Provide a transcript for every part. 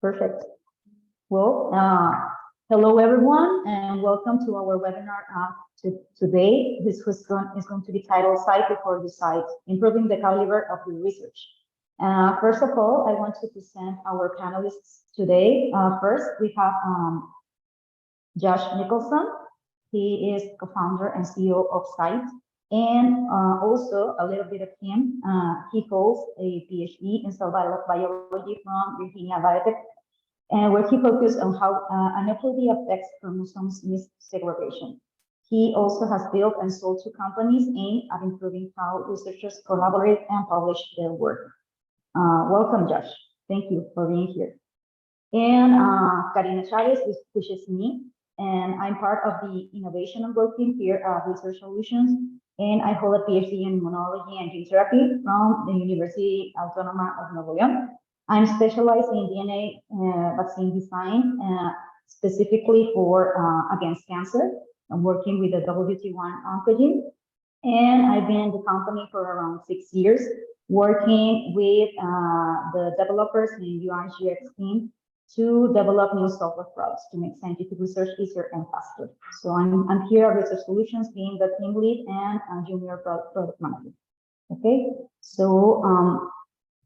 Perfect. Well, hello everyone, and welcome to our webinar today. This is going to be titled Cite before you cite, improving the caliber of your research. First of all, I want to present our panelists today. First, we have Josh Nicholson. He is co-founder and CEO of Cite. And also a little bit of him, he holds a PhD in cell biology from Virginia Biotech, and where he focused on how aneuploidy affects chromosomes missegregation. He also has built and sold 2 companies aimed at improving how researchers collaborate and publish their work. Welcome, Josh. Thank you for being here. And Karina Chavez, which is me, and I'm part of the innovation and growth team here at Research Solutions. And I hold a PhD in immunology and gene therapy from the University Autónoma of Nuevo León. I'm specialized in DNA vaccine design, specifically for against cancer. I'm working with the WT1 oncogene, and I've been in the company for around 6 years, working with the developers in UI/UX team to develop new software products to make scientific research easier and faster. So I'm here at Research Solutions, being the team lead and junior product manager. Okay, so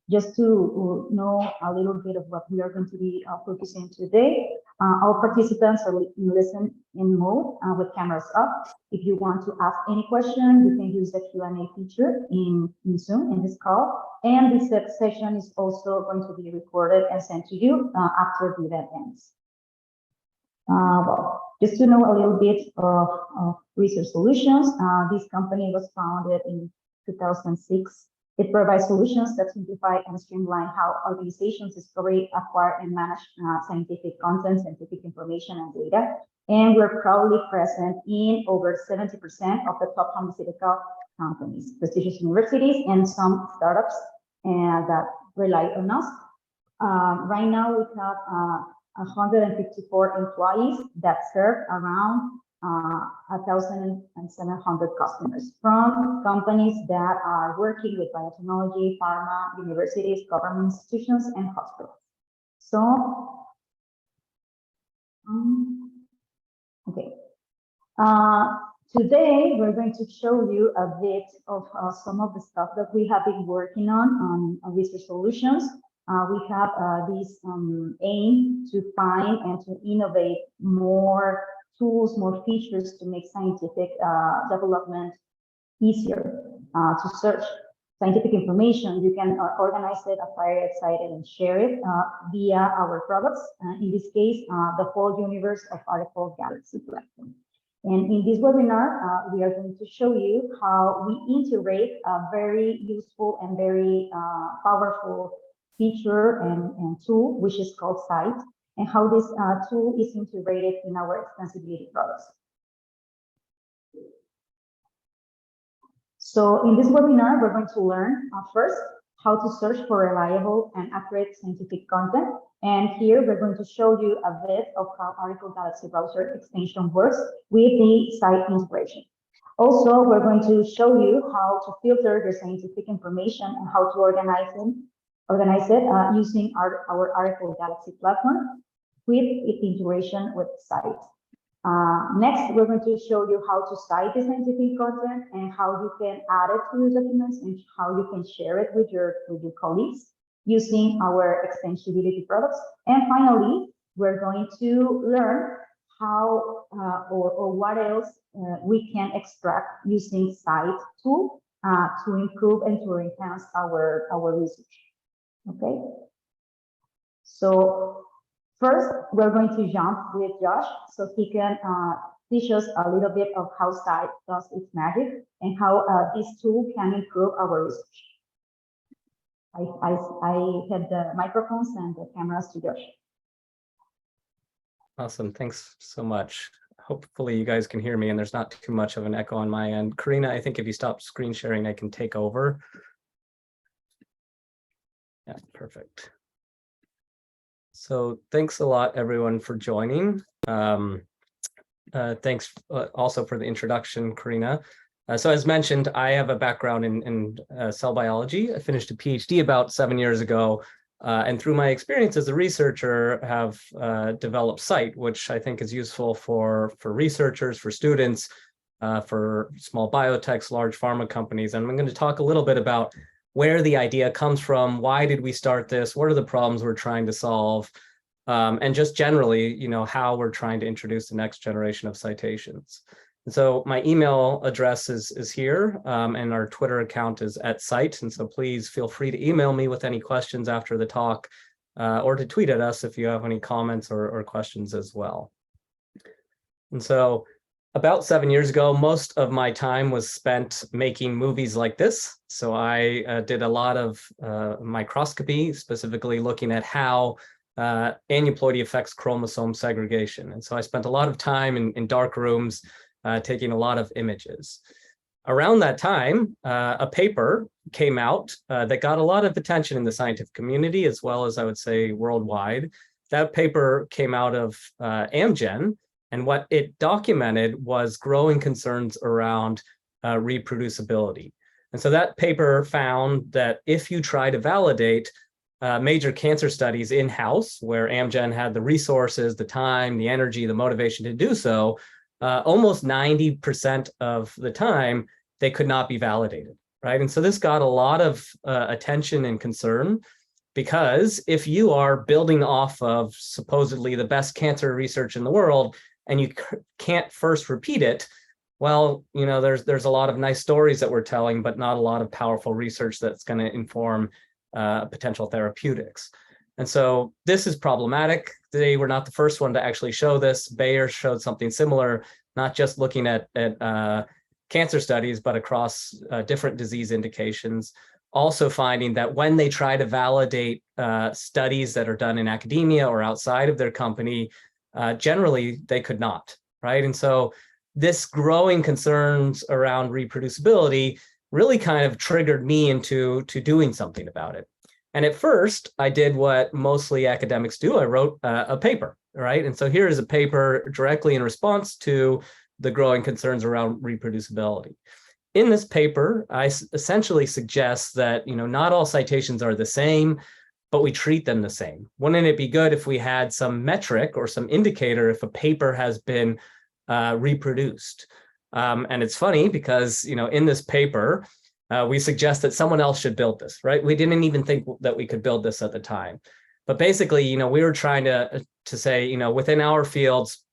just to know a little bit of what we are going to be focusing today, all participants are in listen-in mode with cameras up. If you want to ask any question, you can use the Q&A feature in Zoom in this call. And this session is also going to be recorded and sent to you after the event ends. Well, just to know a little bit of Research Solutions, this company was founded in 2006. It provides solutions that simplify and streamline how organizations discover, acquire, and manage scientific content, scientific information, and data. And we're proudly present in over 70% of the top pharmaceutical companies, prestigious universities, and some startups that rely on us. Right now, we have 154 employees that serve around 1,700 customers from companies that are working with biotechnology, pharma, universities, government institutions, and hospitals. So, okay. Today, we're going to show you a bit of some of the stuff that we have been working on Research Solutions. We have this aim to find and to innovate more tools, more features to make scientific development easier to search scientific information. You can organize it, acquire it, cite it, and share it via our products. In this case, the whole universe of Article Galaxy platform. And in this webinar, we are going to show you how we integrate a very useful and very powerful feature and tool, which is called Cite, and how this tool is integrated in our extensibility products. So in this webinar, we're going to learn first how to search for reliable and accurate scientific content. And here we're going to show you a bit of how Article Galaxy browser extension works with the Cite integration. Also, we're going to show you how to filter your scientific information and how to organize it using our Article Galaxy platform with its integration with Cite. Next, we're going to show you how to cite the scientific content and how you can add it to your documents and how you can share it with your colleagues using our extensibility products. And finally, we're going to learn how or what else we can extract using Cite tool to improve and to enhance our research. Okay. So first, we're going to jump with Josh so he can teach us a little bit of how Cite does its magic and how this tool can improve our research. I had the microphones and the cameras to Josh. Awesome. Thanks so much. Hopefully you guys can hear me and there's not too much of an echo on my end. Karina, I think if you stop screen sharing, I can take over. Yeah, perfect. So thanks a lot, everyone, for joining. Thanks also for the introduction, Karina. So as mentioned, I have a background in cell biology. I finished a PhD about 7 years ago And through my experience as a researcher, have developed Cite, which I think is useful for researchers, for students, for small biotechs, large pharma companies. And I'm going to talk a little bit about where the idea comes from, why did we start this, what are the problems we're trying to solve, and just generally, how we're trying to introduce the next generation of citations. And so my email address is here, and our Twitter account is @Cite. And so please feel free to email me with any questions after the talk, or to tweet at us if you have any comments or questions as well. And so about 7 years ago, most of my time was spent making movies like this. So I did a lot of microscopy, specifically looking at how aneuploidy affects chromosome segregation. And so I spent a lot of time in dark rooms, taking a lot of images. Around that time, a paper came out that got a lot of attention in the scientific community, as well as I would say worldwide. That paper came out of Amgen, and what it documented was growing concerns around reproducibility. And so that paper found that if you try to validate major cancer studies in-house, where Amgen had the resources, the time, the energy, the motivation to do so, almost 90% of the time, they could not be validated, right? And so this got a lot of attention and concern, because if you are building off of supposedly the best cancer research in the world, and you can't first repeat it, well, there's a lot of nice stories that we're telling, but not a lot of powerful research that's going to inform potential therapeutics. And so this is problematic. They were not the first one to actually show this. Bayer showed something similar, not just looking at cancer studies, but across different disease indications. Also finding that when they try to validate studies that are done in academia or outside of their company, generally they could not, right? And so this growing concerns around reproducibility really kind of triggered me into doing something about it. And at first, I did what mostly academics do. I wrote a paper, right? And so here is a paper directly in response to the growing concerns around reproducibility. In this paper, I essentially suggest that not all citations are the same, but we treat them the same. Wouldn't it be good if we had some metric or some indicator if a paper has been reproduced? And it's funny because in this paper, we suggest that someone else should build this, right? We didn't even think that we could build this at the time. But basically, we were trying to say, within our fields,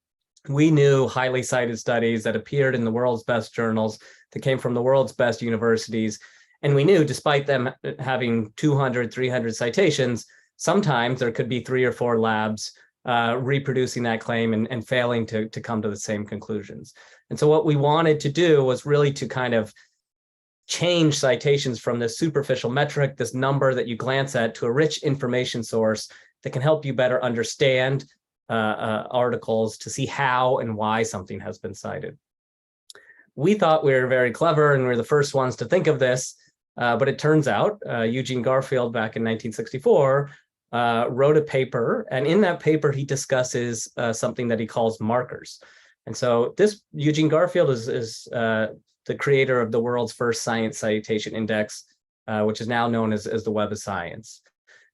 we knew highly cited studies that appeared in the world's best journals, that came from the world's best universities. And we knew, despite them having 200, 300 citations, sometimes there could be 3 or 4 labs reproducing that claim and failing to come to the same conclusions. And so what we wanted to do was really to kind of change citations from this superficial metric, this number that you glance at, to a rich information source that can help you better understand articles, to see how and why something has been cited. We thought we were very clever and we were the first ones to think of this, but it turns out Eugene Garfield back in 1964 wrote a paper, and in that paper he discusses something that he calls markers. And so this Eugene Garfield is the creator of the world's first science citation index, which is now known as the Web of Science.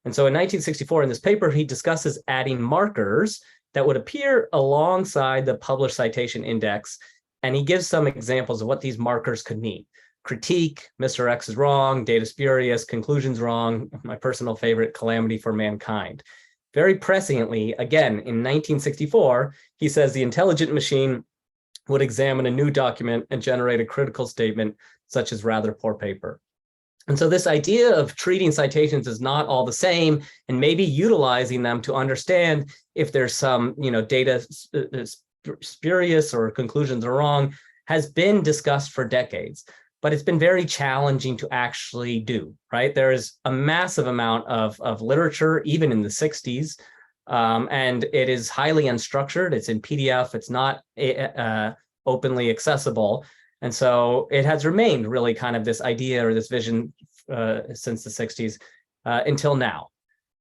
And so in 1964, in this paper, he discusses adding markers that would appear alongside the published citation index. And he gives some examples of what these markers could mean. Critique, Mr. X is wrong, data spurious, conclusions wrong, my personal favorite, calamity for mankind. Very presciently, again, in 1964, he says the intelligent machine would examine a new document and generate a critical statement, such as rather poor paper. And so this idea of treating citations as not all the same, and maybe utilizing them to understand if there's some data spurious or conclusions are wrong, has been discussed for decades, but it's been very challenging to actually do, right? There is a massive amount of literature, even in the 60s, and it is highly unstructured. It's in PDF. It's not openly accessible. And so it has remained really kind of this idea or this vision since the 60s until now.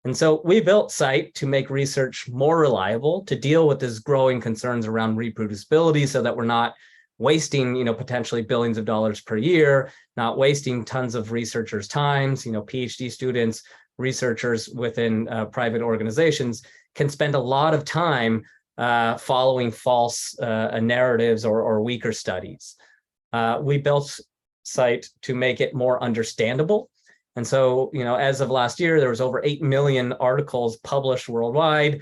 And so we built Cite to make research more reliable, to deal with this growing concerns around reproducibility, so that we're not wasting, potentially billions of dollars per year, not wasting tons of researchers' times, PhD students, researchers within private organizations can spend a lot of time following false narratives or weaker studies. We built Cite to make it more understandable. And so, as of last year, there was over 8 million articles published worldwide.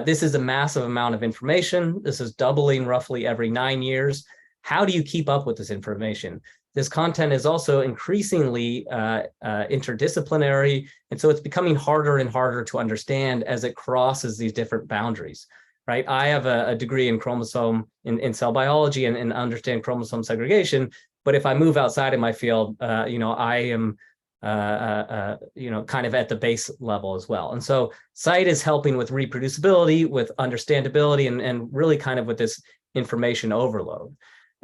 This is a massive amount of information. This is doubling roughly every 9 years. How do you keep up with this information? This content is also increasingly interdisciplinary, and so it's becoming harder and harder to understand as it crosses these different boundaries, right? I have a degree in in cell biology and understand chromosome segregation, but if I move outside of my field, I am kind of at the base level as well. And so Cite is helping with reproducibility, with understandability, and really kind of with this information overload.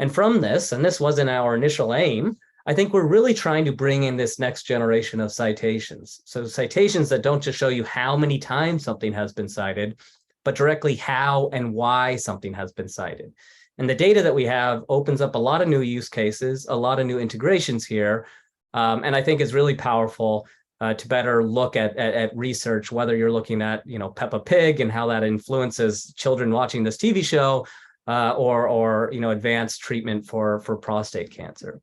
And from this, and this wasn't our initial aim, I think we're really trying to bring in this next generation of citations. So citations that don't just show you how many times something has been cited, but directly how and why something has been cited. And the data that we have opens up a lot of new use cases, a lot of new integrations here, and I think is really powerful to better look at research, whether you're looking at Peppa Pig and how that influences children watching this TV show, or advanced treatment for prostate cancer.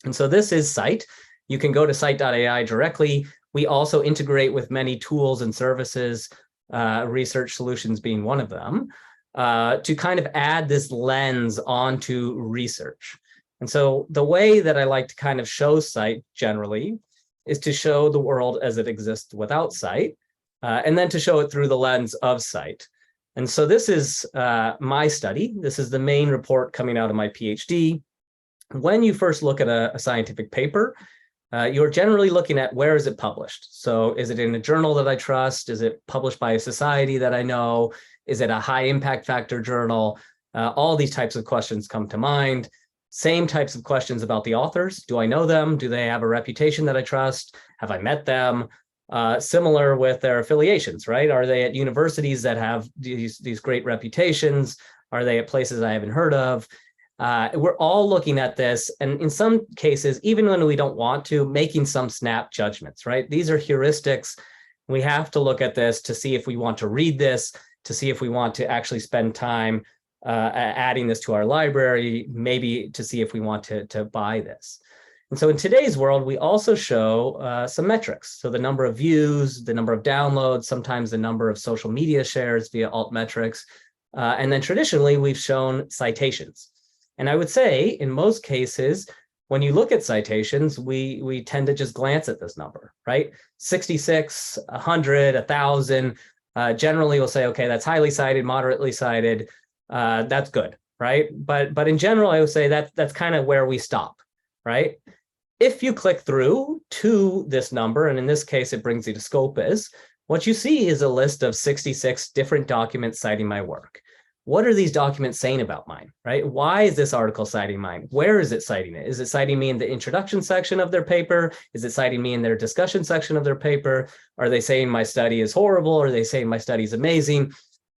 And so this is Cite. You can go to cite.ai directly. We also integrate with many tools and services, Research Solutions being one of them, to kind of add this lens onto research. And so the way that I like to kind of show Cite generally is to show the world as it exists without Cite, and then to show it through the lens of Cite. And so this is my study. This is the main report coming out of my PhD. When you first look at a scientific paper, you're generally looking at where is it published. So is it in a journal that I trust? Is it published by a society that I know? Is it a high impact factor journal? All these types of questions come to mind. Same types of questions about the authors. Do I know them? Do they have a reputation that I trust? Have I met them? Similar with their affiliations, right? Are they at universities that have these great reputations? Are they at places I haven't heard of? We're all looking at this, and in some cases, even when we don't want to, making some snap judgments, right? These are heuristics. We have to look at this to see if we want to read this, to see if we want to actually spend time adding this to our library, maybe to see if we want to buy this. And so in today's world, we also show some metrics. So the number of views, the number of downloads, sometimes the number of social media shares via altmetrics. And then traditionally, we've shown citations. And I would say in most cases, when you look at citations, we tend to just glance at this number, right? 66, 100, 1,000. Generally, we'll say, okay, that's highly cited, moderately cited. That's good, right? But in general, I would say that's kind of where we stop, right? If you click through to this number, and in this case, it brings you to Scopus, what you see is a list of 66 different documents citing my work. What are these documents saying about mine, right? Why is this article citing mine? Where is it citing it? Is it citing me in the introduction section of their paper? Is it citing me in their discussion section of their paper? Are they saying my study is horrible? Are they saying my study is amazing?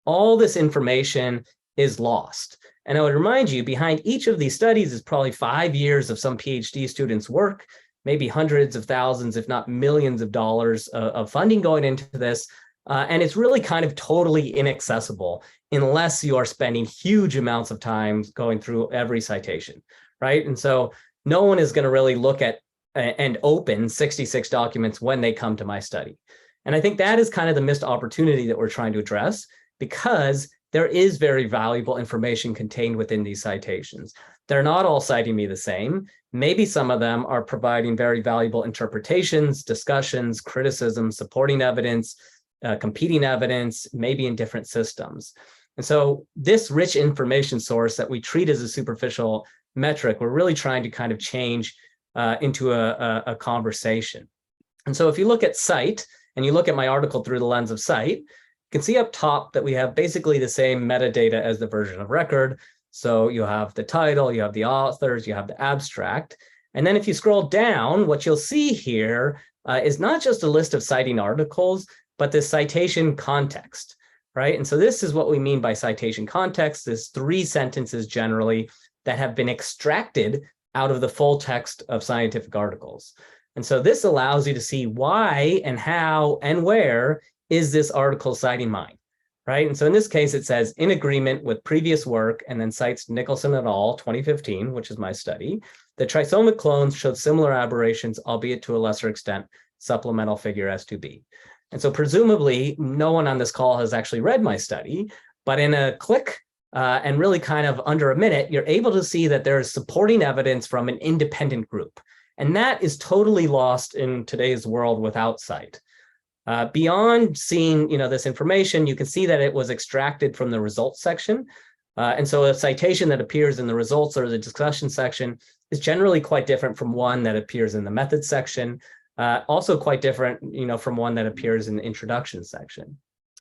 All this information is lost. And I would remind you, behind each of these studies is probably 5 years of some PhD students' work, maybe hundreds of thousands, if not millions of dollars of funding going into this. And it's really kind of totally inaccessible unless you are spending huge amounts of time going through every citation, right? And so no one is going to really look at and open 66 documents when they come to my study. And I think that is kind of the missed opportunity that we're trying to address, because there is very valuable information contained within these citations. They're not all citing me the same. Maybe some of them are providing very valuable interpretations, discussions, criticism, supporting evidence, competing evidence, maybe in different systems. And so this rich information source that we treat as a superficial metric, we're really trying to kind of change into a conversation. And so if you look at Cite and you look at my article through the lens of Cite, you can see up top that we have basically the same metadata as the version of record. So you have the title, you have the authors, you have the abstract. And then if you scroll down, what you'll see here is not just a list of citing articles, but this citation context, right? And so this is what we mean by citation context, is 3 sentences generally that have been extracted out of the full text of scientific articles. And so this allows you to see why and how and where is this article citing mine, right? And so in this case, it says in agreement with previous work, and then cites Nicholson et al. 2015, which is my study, the trisomic clones showed similar aberrations, albeit to a lesser extent, supplemental figure S2B. And so presumably no one on this call has actually read my study, but in a click and really kind of under a minute, you're able to see that there is supporting evidence from an independent group. And that is totally lost in today's world without Cite. Beyond seeing this information, you can see that it was extracted from the results section. And so a citation that appears in the results or the discussion section is generally quite different from one that appears in the methods section. Also quite different, from one that appears in the introduction section.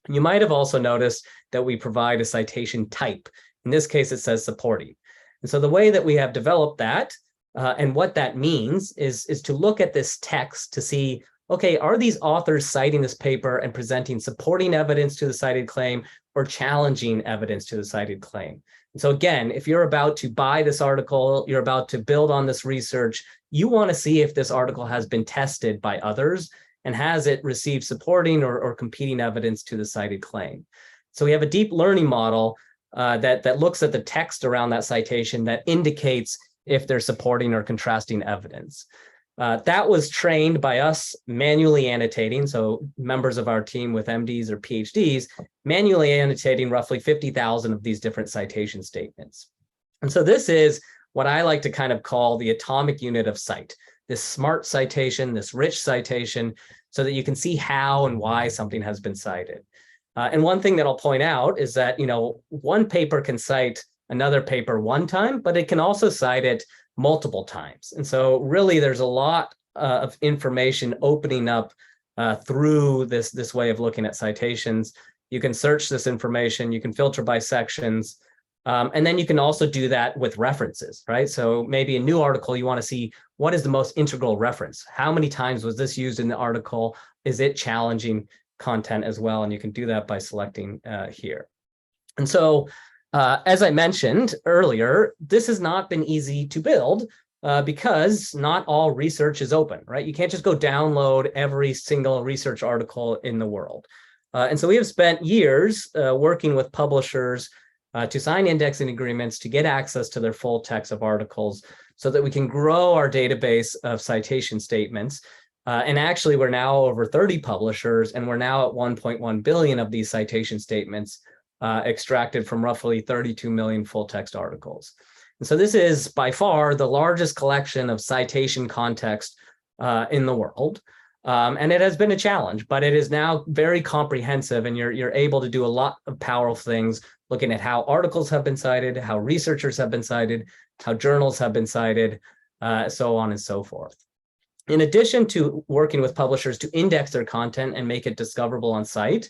You might have also noticed that we provide a citation type. In this case, it says supporting. And so the way that we have developed that and what that means is to look at this text to see, okay, are these authors citing this paper and presenting supporting evidence to the cited claim or challenging evidence to the cited claim? And so again, if you're about to buy this article, you're about to build on this research, you want to see if this article has been tested by others and has it received supporting or competing evidence to the cited claim. So we have a deep learning model that looks at the text around that citation that indicates if they're supporting or contrasting evidence. That was trained by us manually annotating, so members of our team with MDs or PhDs, manually annotating roughly 50,000 of these different citation statements. And so this is what I like to kind of call the atomic unit of Cite, this smart citation, this rich citation, so that you can see how and why something has been cited. And one thing that I'll point out is that, one paper can cite another paper one time, but it can also cite it multiple times. And so really there's a lot of information opening up through this way of looking at citations. You can search this information, you can filter by sections, and then you can also do that with references, right? So maybe a new article, you want to see what is the most integral reference? How many times was this used in the article? Is it challenging content as well? And you can do that by selecting here. And so as I mentioned earlier, this has not been easy to build because not all research is open, right? You can't just go download every single research article in the world. And so we have spent years working with publishers to sign indexing agreements to get access to their full text of articles so that we can grow our database of citation statements. And actually, we're now over 30 publishers, and we're now at 1.1 billion of these citation statements extracted from roughly 32 million full text articles. And so this is by far the largest collection of citation context in the world. And it has been a challenge, but it is now very comprehensive, and you're able to do a lot of powerful things, looking at how articles have been cited, how researchers have been cited, how journals have been cited, so on and so forth. In addition to working with publishers to index their content and make it discoverable on Cite,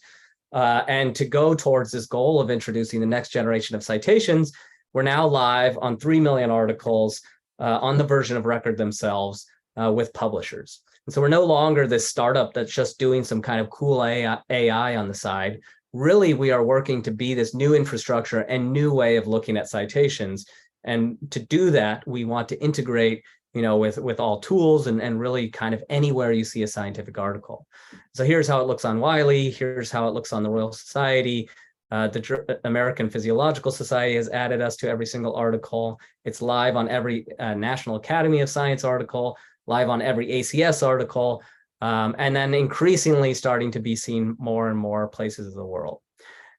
and to go towards this goal of introducing the next generation of citations, we're now live on 3 million articles on the version of record themselves with publishers. And so we're no longer this startup that's just doing some kind of cool AI on the side. Really, we are working to be this new infrastructure and new way of looking at citations. And to do that, we want to integrate with all tools and really kind of anywhere you see a scientific article. So here's how it looks on Wiley. Here's how it looks on the Royal Society. The American Physiological Society has added us to every single article. It's live on every National Academy of Science article, live on every ACS article, and then increasingly starting to be seen more and more places of the world.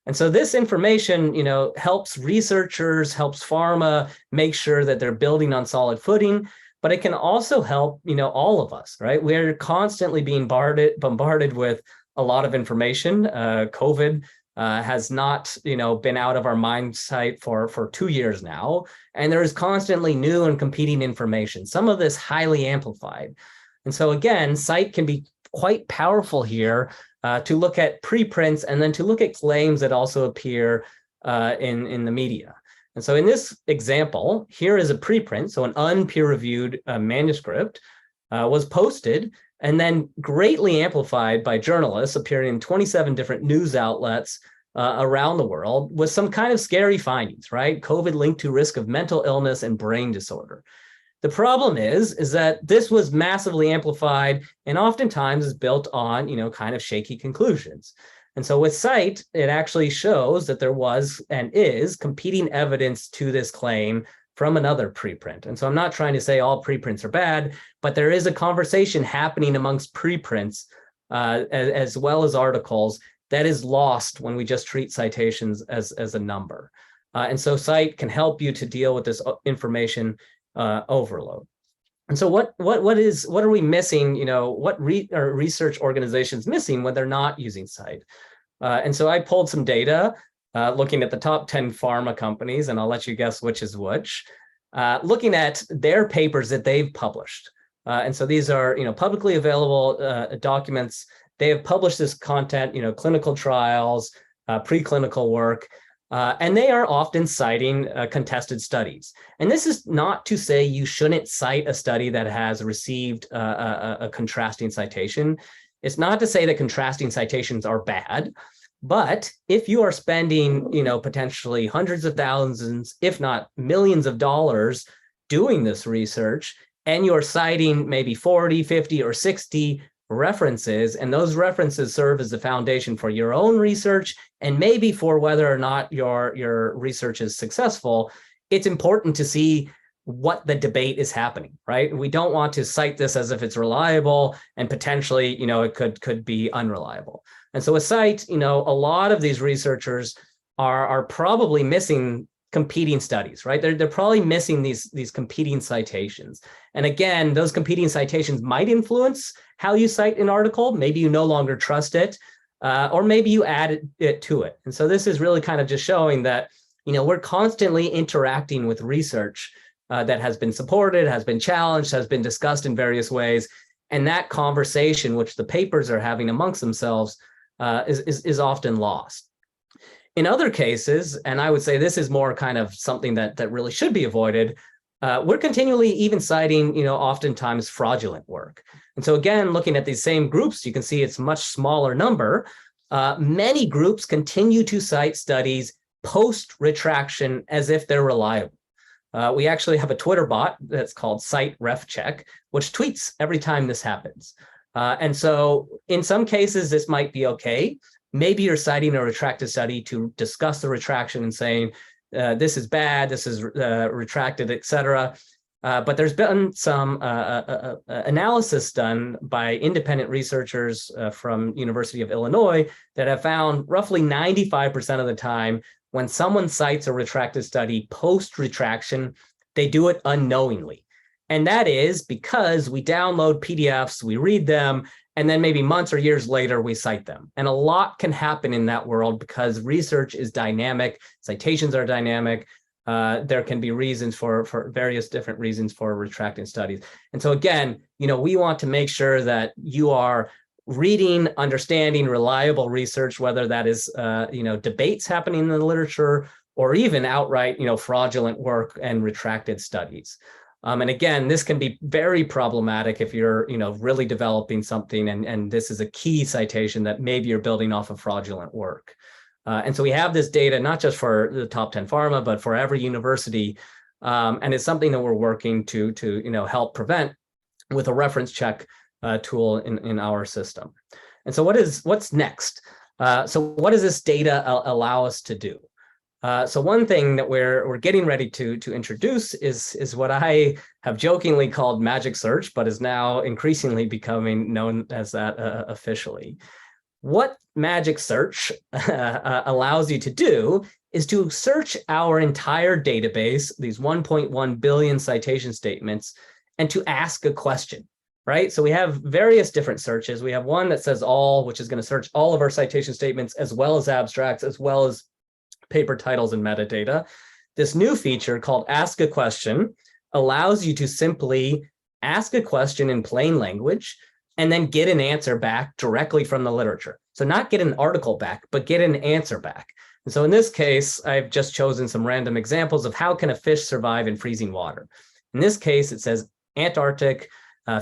And so this information, helps researchers, helps pharma make sure that they're building on solid footing, but it can also help, all of us, right? We're constantly being bombarded with a lot of information. COVID has not, been out of our mind sight for 2 years now. And there is constantly new and competing information, some of this highly amplified. And so again, Cite can be quite powerful here to look at preprints and then to look at claims that also appear in the media. And so in this example, here is a preprint, so an unpeer-reviewed manuscript was posted and then greatly amplified by journalists appearing in 27 different news outlets around the world with some kind of scary findings, right? COVID linked to risk of mental illness and brain disorder. The problem is that this was massively amplified and oftentimes is built on, kind of shaky conclusions. And so with Cite, it actually shows that there was and is competing evidence to this claim from another preprint. And so I'm not trying to say all preprints are bad, but there is a conversation happening amongst preprints as well as articles that is lost when we just treat citations as a number. And so Cite can help you to deal with this information overload. And so what are we missing? What are research organizations missing when they're not using Cite? And so I pulled some data looking at the top 10 pharma companies, and I'll let you guess which is which, looking at their papers that they've published. And so these are, publicly available documents. They have published this content, clinical trials, preclinical work, and they are often citing contested studies. And this is not to say you shouldn't cite a study that has received a contrasting citation. It's not to say that contrasting citations are bad, but if you are spending, potentially hundreds of thousands, if not millions of dollars doing this research, and you're citing maybe 40, 50, or 60 references, and those references serve as the foundation for your own research and maybe for whether or not your research is successful, it's important to see what the debate is happening, right? We don't want to cite this as if it's reliable and potentially, it could be unreliable. And so with Cite, a lot of these researchers are probably missing competing studies, right? They're probably missing these competing citations. And again, those competing citations might influence how you cite an article. Maybe you no longer trust it, or maybe you add it to it. And so this is really kind of just showing that, we're constantly interacting with research that has been supported, has been challenged, has been discussed in various ways. And that conversation, which the papers are having amongst themselves, is often lost. In other cases, and I would say this is more kind of something that really should be avoided, we're continually even citing, oftentimes fraudulent work. And so again, looking at these same groups, you can see it's a much smaller number. Many groups continue to cite studies post-retraction as if they're reliable. We actually have a Twitter bot that's called Cite Ref Check, which tweets every time this happens. And so in some cases, this might be okay. Maybe you're citing a retracted study to discuss the retraction and saying, this is bad, this is retracted, et cetera. But there's been some analysis done by independent researchers from University of Illinois that have found roughly 95% of the time when someone cites a retracted study post-retraction, they do it unknowingly. And that is because we download PDFs, we read them, and then maybe months or years later, we cite them. And a lot can happen in that world because research is dynamic, citations are dynamic. There can be reasons for various different reasons for retracting studies. And so again, we want to make sure that you are reading, understanding reliable research, whether that is, debates happening in the literature or even outright, fraudulent work and retracted studies. And again, this can be very problematic if you're, really developing something and this is a key citation that maybe you're building off of fraudulent work. And so we have this data, not just for the top 10 pharma, but for every university. And it's something that we're working to help prevent with a reference check tool in our system. And so what's next? So what does this data allow us to do? So one thing that we're getting ready to introduce is what I have jokingly called magic search, but is now increasingly becoming known as that officially. What magic search allows you to do is to search our entire database, these 1.1 billion citation statements, and to ask a question, right? So we have various different searches. We have one that says all, which is going to search all of our citation statements, as well as abstracts, as well as paper titles and metadata. This new feature called Ask a Question allows you to simply ask a question in plain language and then get an answer back directly from the literature. So not get an article back, but get an answer back. And so in this case, I've just chosen some random examples of how can a fish survive in freezing water. In this case, it says Antarctic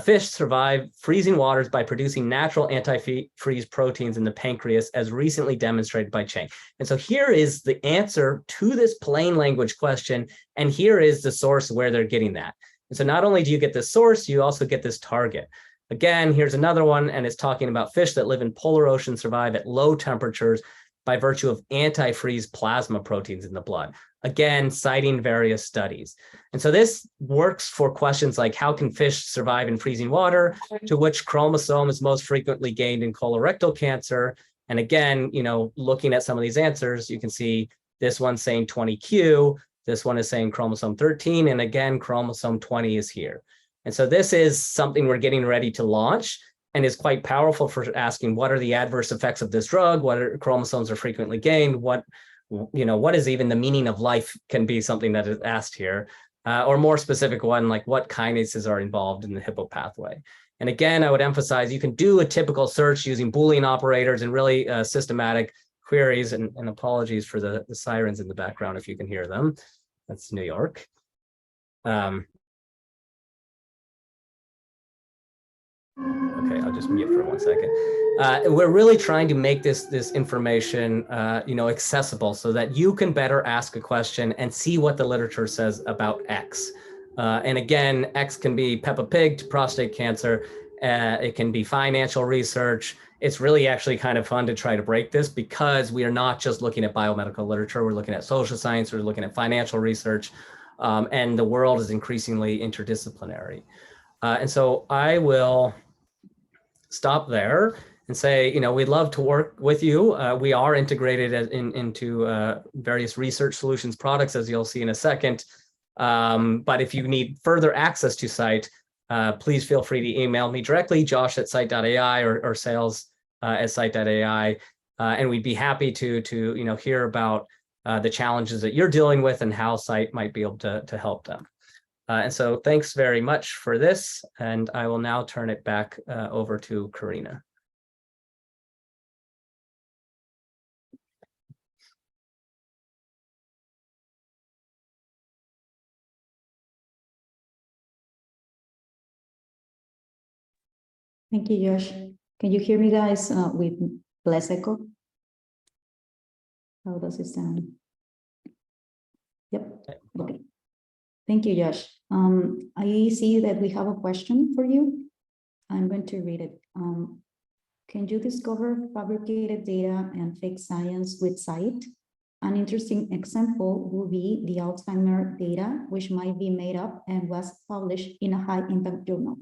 fish survive freezing waters by producing natural antifreeze proteins in the pancreas, as recently demonstrated by Chang. And so here is the answer to this plain language question, and here is the source where they're getting that. And so not only do you get this source, you also get this target. Again, here's another one, and it's talking about fish that live in polar oceans survive at low temperatures by virtue of antifreeze plasma proteins in the blood. Again, citing various studies. And so this works for questions like how can fish survive in freezing water, to which chromosome is most frequently gained in colorectal cancer. And again, looking at some of these answers, you can see this one saying 20q, this one is saying chromosome 13, and again, chromosome 20 is here. And so this is something we're getting ready to launch and is quite powerful for asking what are the adverse effects of this drug, what chromosomes are frequently gained, what is even the meaning of life can be something that is asked here, or more specific one, like what kinases are involved in the Hippo pathway. And again, I would emphasize you can do a typical search using Boolean operators and really systematic queries, and apologies for the sirens in the background if you can hear them. That's New York. Okay, I'll just mute for 1 second. We're really trying to make this information, accessible so that you can better ask a question and see what the literature says about X. And again, X can be Peppa Pig to prostate cancer. It can be financial research. It's really actually kind of fun to try to break this because we are not just looking at biomedical literature. We're looking at social science. We're looking at financial research. And the world is increasingly interdisciplinary. And so I will stop there and say, we'd love to work with you. We are integrated into various research solutions products, as you'll see in a second. But if you need further access to Cite, please feel free to email me directly, josh@cite.ai or sales@cite.ai. And we'd be happy to hear about the challenges that you're dealing with and how Cite might be able to help them. And so thanks very much for this. And I will now turn it back over to Karina. Thank you, Josh. Can you hear me, guys, with less echo? How does it sound? Yep. Okay. Thank you, Josh. I see that we have a question for you. I'm going to read it. Can you discover fabricated data and fake science with Cite? An interesting example will be the Alzheimer data, which might be made up and was published in a high-impact journal.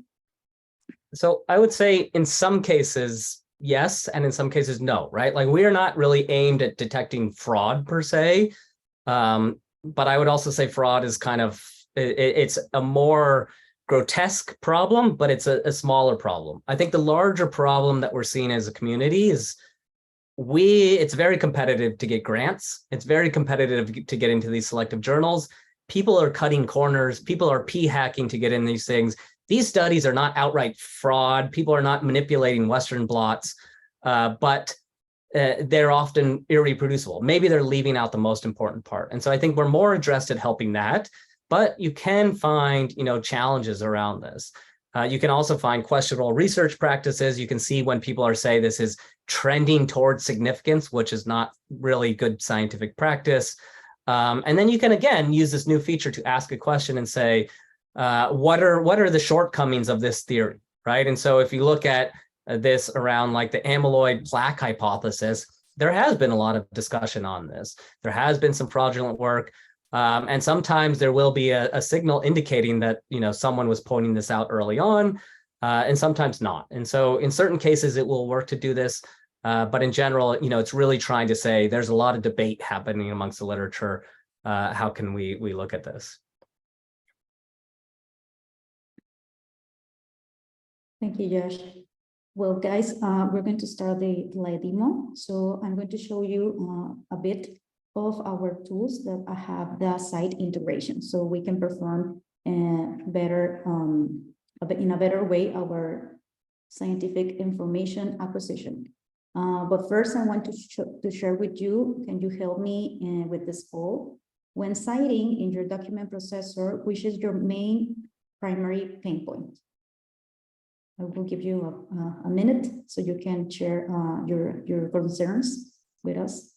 So I would say in some cases, yes, and in some cases, no, right? Like we are not really aimed at detecting fraud per se, but I would also say fraud is kind of, it's a more grotesque problem, but it's a smaller problem. I think the larger problem that we're seeing as a community is it's very competitive to get grants. It's very competitive to get into these selective journals. People are cutting corners. People are p-hacking to get in these things. These studies are not outright fraud. People are not manipulating Western blots, but they're often irreproducible. Maybe they're leaving out the most important part. And so I think we're more addressed at helping that, but you can find, challenges around this. You can also find questionable research practices. You can see when people are saying this is trending towards significance, which is not really good scientific practice. And then you can, again, use this new feature to ask a question and say, what are the shortcomings of this theory, right? And so if you look at this around like the amyloid plaque hypothesis, there has been a lot of discussion on this. There has been some fraudulent work. And sometimes there will be a signal indicating that, someone was pointing this out early on, and sometimes not. And so in certain cases, it will work to do this. But in general, it's really trying to say there's a lot of debate happening amongst the literature. How can we look at this? Thank you, Josh. Well, guys, we're going to start the live demo. So I'm going to show you a bit of our tools that have the Cite integration, so we can perform better in a better way our scientific information acquisition. But first, I want to share with you. Can you help me with this poll? When citing in your document processor, which is your main primary pain point? I will give you a minute so you can share your concerns with us.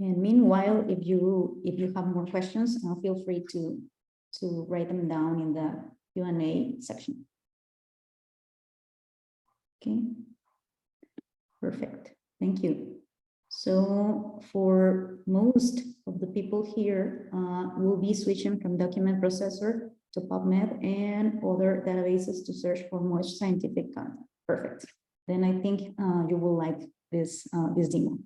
And meanwhile, if you have more questions, feel free to write them down in the Q&A section. Okay, perfect. Thank you. So for most of the people here, we'll be switching from document processor to PubMed and other databases to search for more scientific content. Perfect. Then I think you will like this demo.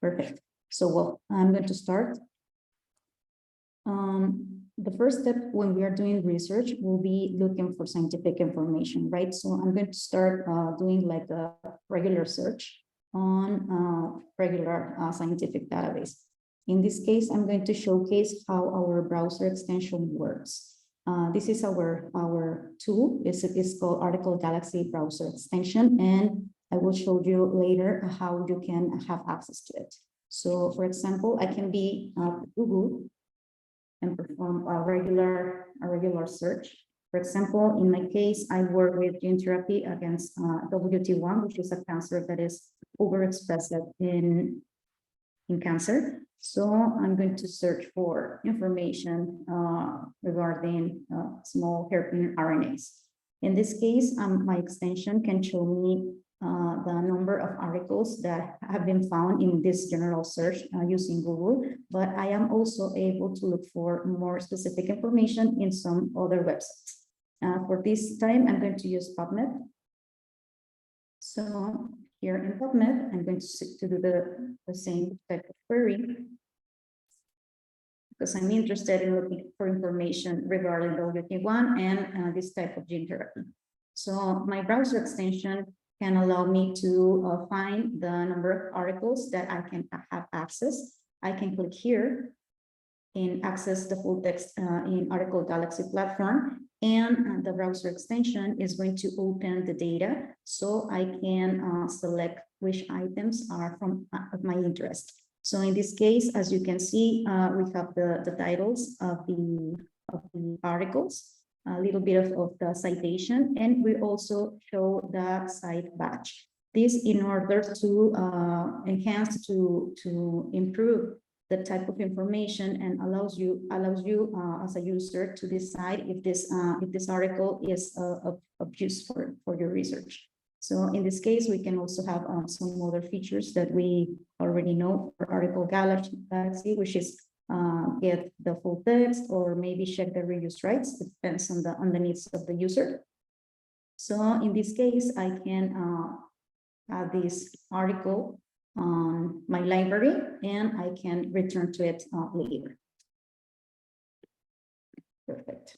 Perfect. So, well, I'm going to start. The first step when we are doing research will be looking for scientific information, right? So I'm going to start doing like a regular search on regular scientific database. In this case, I'm going to showcase how our browser extension works. This is our tool. It's called Article Galaxy Browser Extension, and I will show you later how you can have access to it. So, for example, I can be Google and perform a regular search. For example, in my case, I work with gene therapy against WT1, which is a cancer that is overexpressed in cancer. So I'm going to search for information regarding small hairpin RNAs. In this case, my extension can show me the number of articles that have been found in this general search using Google, but I am also able to look for more specific information in some other websites. For this time, I'm going to use PubMed. So here in PubMed, I'm going to do the same type of query because I'm interested in looking for information regarding WT1 and this type of gene therapy. So my browser extension can allow me to find the number of articles that I can have access. I can click here and access the full text in Article Galaxy platform, and the browser extension is going to open the data so I can select which items are of my interest. So in this case, as you can see, we have the titles of the articles, a little bit of the citation, and we also show the cite badge. This in order to enhance, to improve the type of information and allows you as a user to decide if this article is of use for your research. So in this case, we can also have some other features that we already know for Article Galaxy, which is get the full text or maybe check the reuse rights. It depends on the needs of the user. So in this case, I can add this article on my library and I can return to it later. Perfect.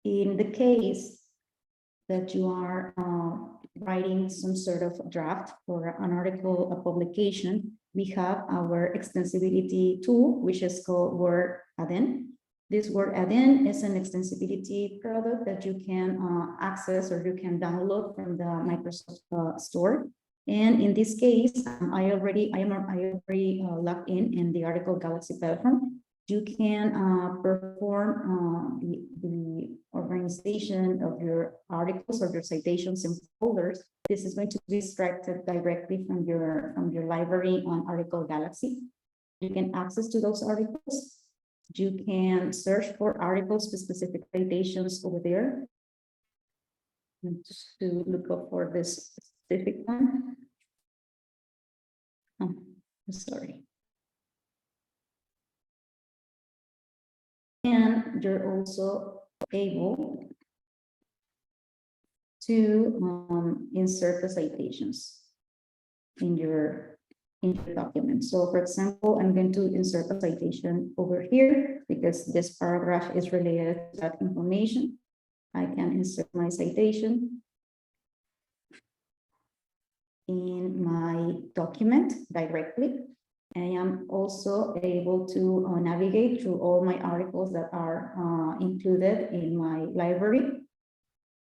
In the case that you are writing some sort of draft for an article, a publication, we have our extensibility tool, which is called Word Add-in. This Word Add-in is an extensibility product that you can access or you can download from the Microsoft Store. And in this case, I am already logged in the Article Galaxy platform. You can perform the organization of your articles or your citations in folders. This is going to be extracted directly from your library on Article Galaxy. You can access to those articles. You can search for articles with specific citations over there. And just to look up for this specific one. Oh, sorry. And you're also able to insert the citations in your document. So for example, I'm going to insert a citation over here because this paragraph is related to that information. I can insert my citation in my document directly. I am also able to navigate through all my articles that are included in my library.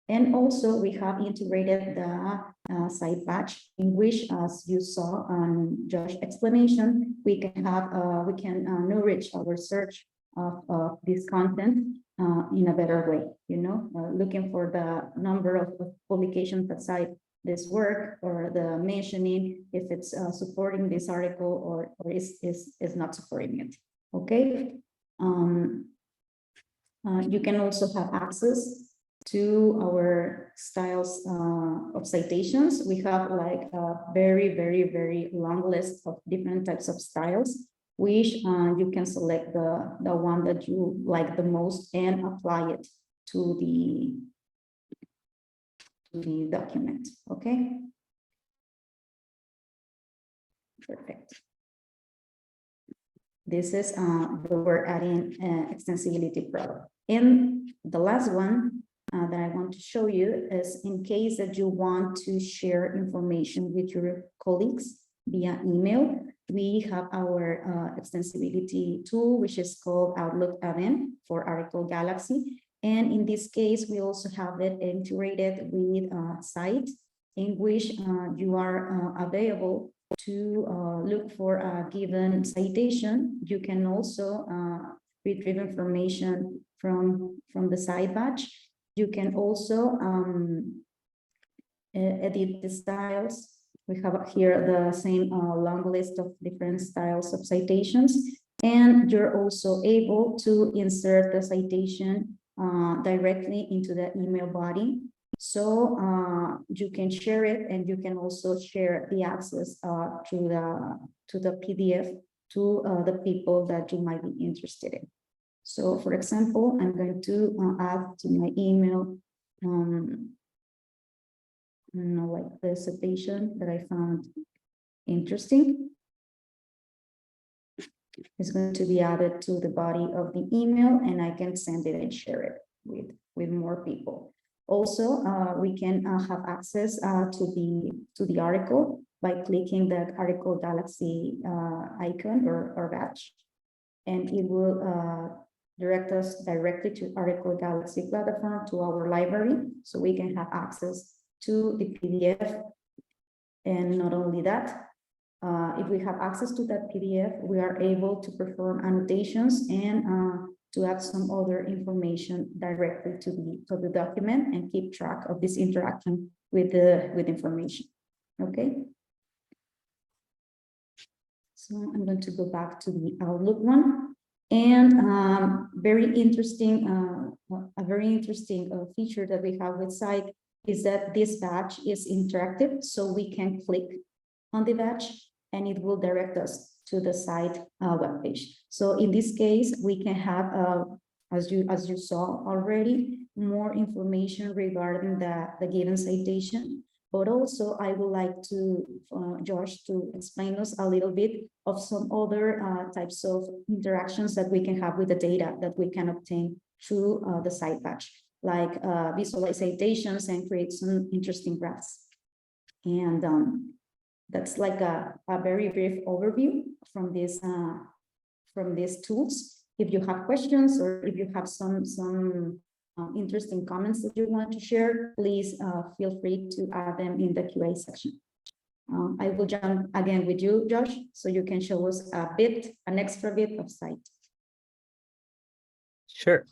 And also we have integrated the cite badge, in which, as you saw on Josh's explanation, we can nourish our search of this content in a better way. You know, looking for the number of publications that cite this work or the mentioning if it's supporting this article or is not supporting it. Okay. You can also have access to our styles of citations. We have like a very, very, very long list of different types of styles, which you can select the one that you like the most and apply it to the document. Okay. Perfect. This is where we're adding extensibility pro. And the last one that I want to show you is in case that you want to share information with your colleagues via email, we have our extensibility tool, which is called Outlook Event for Article Galaxy. And in this case, we also have it integrated with Cite, in which you are available to look for a given citation. You can also retrieve information from the Cite batch. You can also edit the styles. We have here the same long list of different styles of citations, and you're also able to insert the citation directly into the email body. So you can share it, and you can also share the access to the PDF to the people that you might be interested in. So for example, I'm going to add to my email like the citation that I found interesting. It's going to be added to the body of the email, and I can send it and share it with more people. Also, we can have access to the article by clicking that article galaxy icon or badge, and it will direct us directly to Article Galaxy platform, to our library, so we can have access to the PDF. And not only that, if we have access to that PDF, we are able to perform annotations and to add some other information directly to the document and keep track of this interaction with information. Okay. So I'm going to go back to the Outlook one. And a very interesting feature that we have with Cite is that this badge is interactive, so we can click on the badge and it will direct us to the Cite webpage. So in this case, we can have, as you saw already, more information regarding the given citation. But also, I would like to Josh to explain us a little bit of some other types of interactions that we can have with the data that we can obtain through the Cite badge, like visualize citations and create some interesting graphs. And that's like a very brief overview from these tools. If you have questions or if you have some interesting comments that you want to share, please feel free to add them in the QA section. I will jump again with you, Josh, so you can show us an extra bit of Cite. Sure.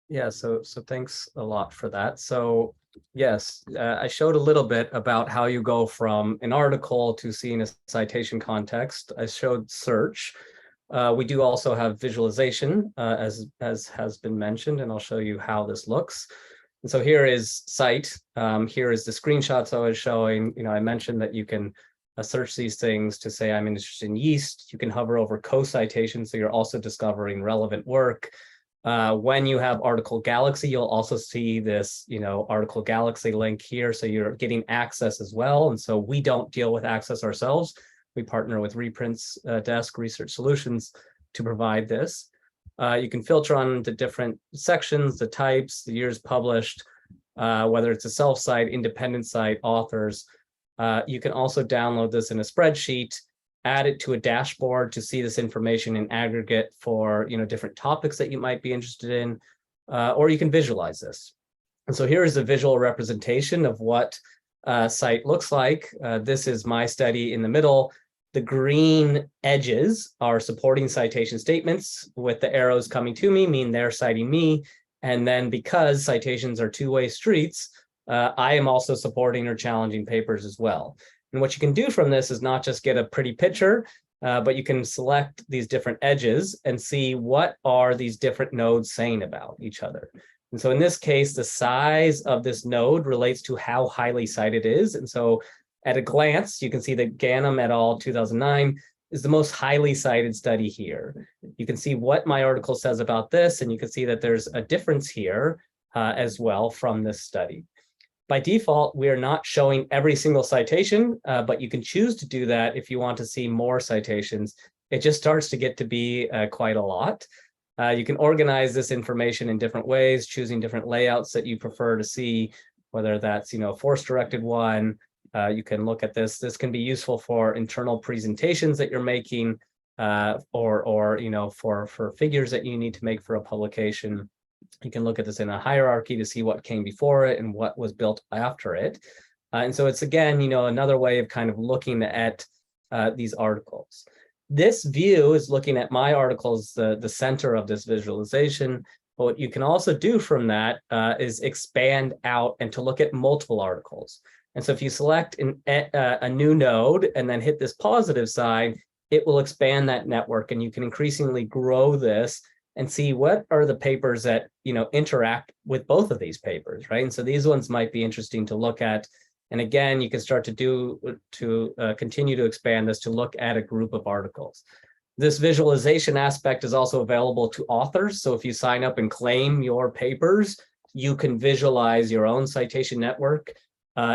Yeah, so thanks a lot for that. So yes, I showed a little bit about how you go from an article to seeing a citation context. I showed search. We do also have visualization, as has been mentioned, and I'll show you how this looks. And so here is Cite. Here is the screenshots I was showing. I mentioned that you can search these things to say, I'm interested in yeast. You can hover over co-citation, so you're also discovering relevant work. When you have Article Galaxy, you'll also see this, Article Galaxy link here. So you're getting access as well. And so we don't deal with access ourselves. We partner with Reprint's desk, Research Solutions, to provide this. You can filter on the different sections, the types, the years published, whether it's a self-cite, independent site, authors. You can also download this in a spreadsheet, add it to a dashboard to see this information in aggregate for different topics that you might be interested in, or you can visualize this. And so here is a visual representation of what Cite looks like. This is my study in the middle. The green edges are supporting citation statements with the arrows coming to me, mean they're citing me. And then because citations are two-way streets, I am also supporting or challenging papers as well. And what you can do from this is not just get a pretty picture, but you can select these different edges and see what are these different nodes saying about each other. And so in this case, the size of this node relates to how highly cited it is. And so at a glance, you can see that Ganem et al. 2009 is the most highly cited study here. You can see what my article says about this, and you can see that there's a difference here as well from this study. By default, we are not showing every single citation, but you can choose to do that if you want to see more citations. It just starts to get to be quite a lot. You can organize this information in different ways, choosing different layouts that you prefer to see, whether that's, force-directed one. You can look at this. This can be useful for internal presentations that you're making, or for figures that you need to make for a publication. You can look at this in a hierarchy to see what came before it and what was built after it. And so it's, again, another way of kind of looking at these articles. This view is looking at my articles, the center of this visualization. But what you can also do from that is expand out and to look at multiple articles. And so if you select a new node and then hit this positive sign, it will expand that network, and you can increasingly grow this and see what are the papers that interact with both of these papers, right? And so these ones might be interesting to look at. And again, you can start to continue to expand this to look at a group of articles. This visualization aspect is also available to authors. So if you sign up and claim your papers, you can visualize your own citation network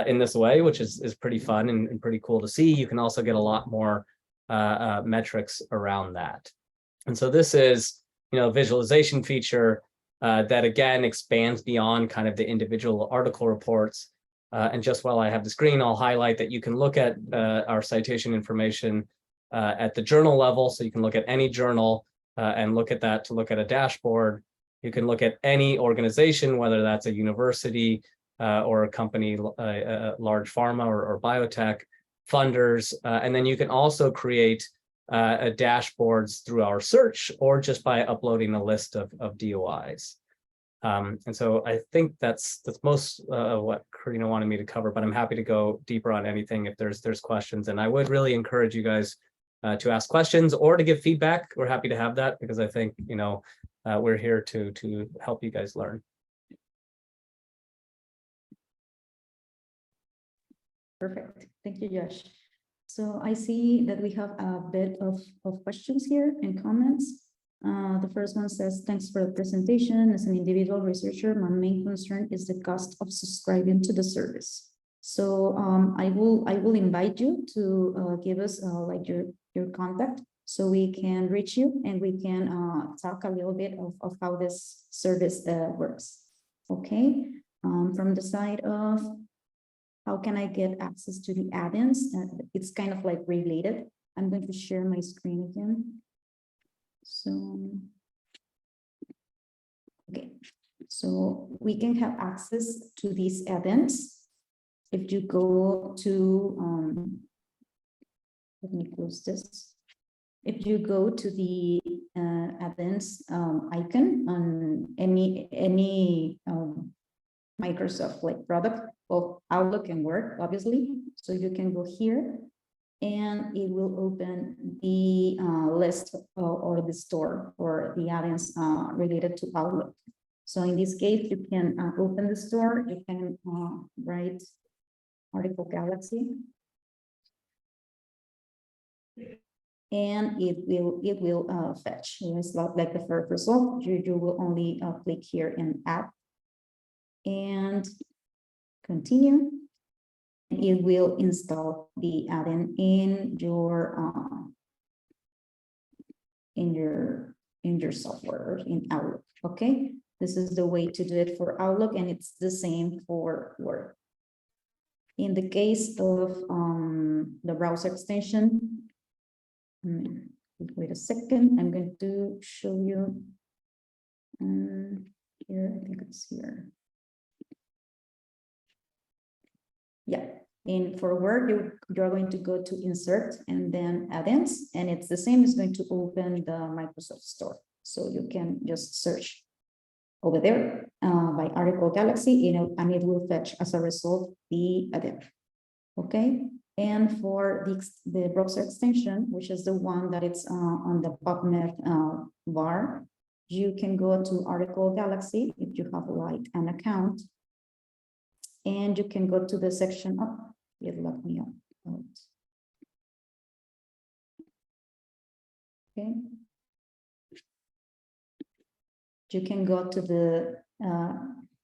in this way, which is pretty fun and pretty cool to see. You can also get a lot more metrics around that. And so this is visualization feature that again expands beyond kind of the individual article reports. And just while I have the screen, I'll highlight that you can look at our citation information at the journal level. So you can look at any journal and look at that to look at a dashboard. You can look at any organization, whether that's a university or a company, large pharma or biotech, funders. And then you can also create dashboards through our search or just by uploading a list of DOIs. And so I think that's most what Karina wanted me to cover, but I'm happy to go deeper on anything if there's questions. And I would really encourage you guys to ask questions or to give feedback. We're happy to have that because I think we're here to help you guys learn. Perfect. Thank you, Josh. So I see that we have a bit of questions here and comments. The first one says, thanks for the presentation. As an individual researcher, my main concern is the cost of subscribing to the service. So I will invite you to give us like your contact so we can reach you and we can talk a little bit of how this service works. Okay. From the side of how can I get access to the add-ins? It's kind of like related. I'm going to share my screen again. So, okay. So we can have access to these add-ins. If you go to, let me close this. If you go to the add-ins icon on any Microsoft like product of Outlook and Word, obviously. So you can go here and it will open the list or the store or the add-ins related to Outlook. So in this case, you can open the store, you can write Article Galaxy. And it will fetch. It's not like the first result. You will only click here and add and continue. It will install the add-in in your software in Outlook. Okay, this is the way to do it for Outlook, and it's the same for Word. In the case of the browser extension, wait a second, I'm going to show you here, I think it's here. Yeah, and for Word, you're going to go to Insert and then Add-ins, and it's the same. It's going to open the Microsoft Store. So you can just search over there by Article Galaxy, and it will fetch as a result the adep. Okay, and for the browser extension, which is the one that it's on the PubMed bar, you can go to Article Galaxy if you have like an account, and you can go to the section. Oh, it locked me out. Okay. You can go to the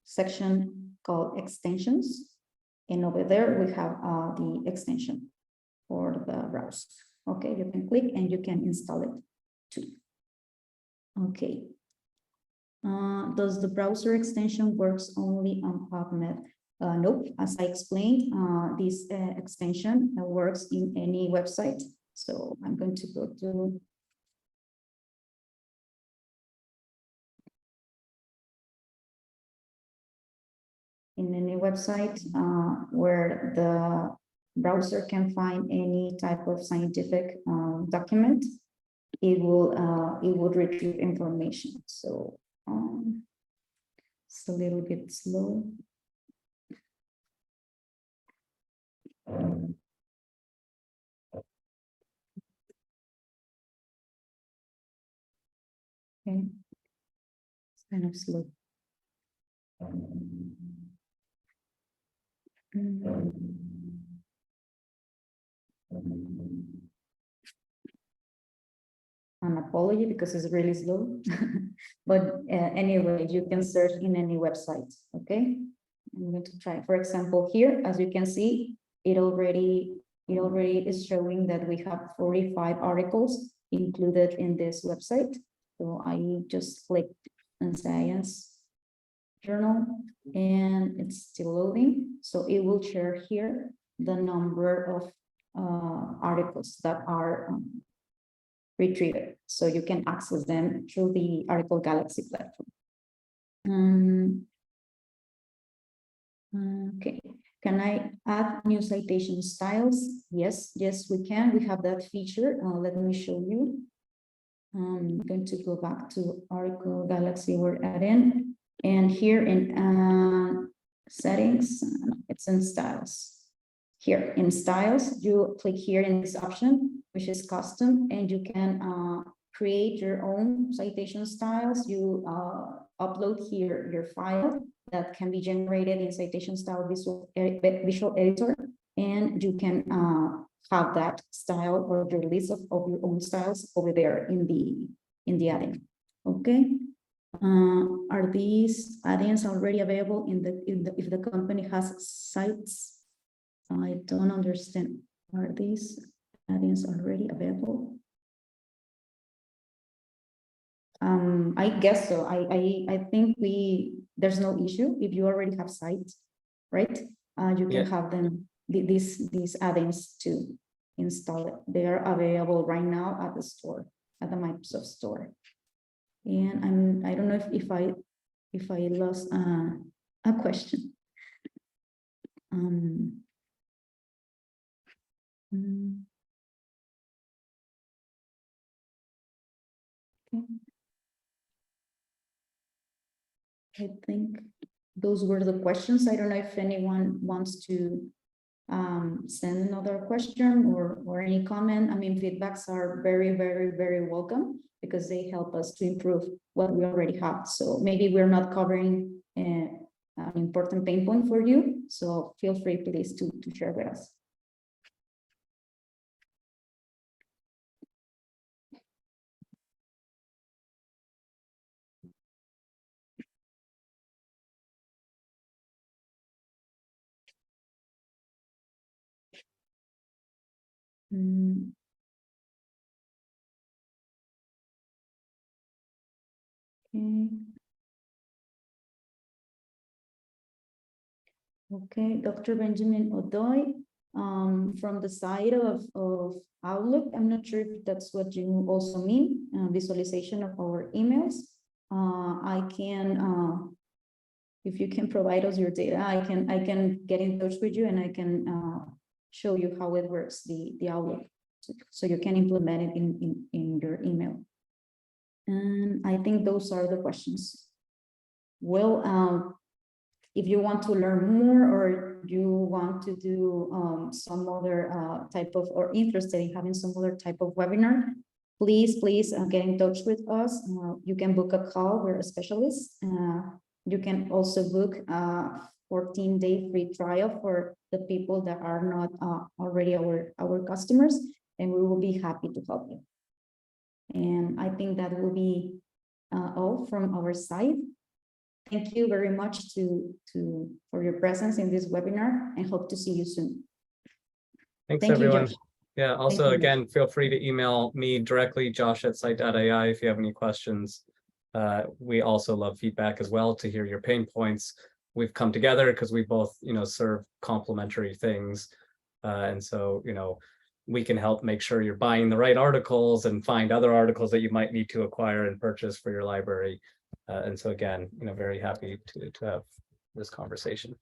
section called extensions, and over there we have the extension for the browser. Okay, you can click and you can install it too. Okay. Does the browser extension works only on PubMed? Nope, as I explained, this extension works in any website. So I'm going to go to in any website where the browser can find any type of scientific document, it would retrieve information. So it's a little bit slow. Okay, it's kind of slow. An apology because it's really slow, but anyway, you can search in any website. Okay, I'm going to try. For example, here, as you can see, it already is showing that we have 45 articles included in this website. So I just clicked on Science Journal, and it's still loading. So it will share here the number of articles that are retrieved, so you can access them through the Article Galaxy platform. Okay, can I add new citation styles? Yes, we can. We have that feature. Let me show you. I'm going to go back to Article Galaxy we're adding, and here in settings, it's in styles. Here in styles, you click here in this option, which is custom, and you can create your own citation styles. You upload here your file that can be generated in citation style visual editor, and you can have that style or your list of your own styles over there in the add-in. Okay. Are these add-ins already available if the company has sites? I don't understand. Are these add-ins already available? I guess so. I think there's no issue if you already have Cite, right? You can have them these add-ins to install it. They are available right now at the store, at the Microsoft Store. And I don't know if I lost a question. Okay. I think those were the questions. I don't know if anyone wants to send another question or any comment. I mean, feedbacks are very, very, very welcome because they help us to improve what we already have. So maybe we're not covering an important pain point for you. So feel free, please, to share with us. Okay, Dr. Benjamin Odoy, from the side of Outlook, I'm not sure if that's what you also mean, visualization of our emails. I can, if you can provide us your data, I can get in touch with you and I can show you how it works, the Outlook, so you can implement it in your email. And I think those are the questions. well, if you want to learn more or you want to do some other type of, or interested in having some other type of webinar, please get in touch with us. You can book a call. We're a specialist. You can also book a 14-day free trial for the people that are not already our customers, and we will be happy to help you. And I think that will be all from our side. Thank you very much for your presence in this webinar, and hope to see you soon. Thanks, Thank you, everyone. Josh. Yeah, also, you. again, feel free to email me directly, josh@cite.ai, if you have any questions. We also love feedback as well to hear your pain points. We've come together because we both, serve complementary things. And so, we can help make sure you're buying the right articles and find other articles that you might need to acquire and purchase for your library. And so again, very happy to have this conversation.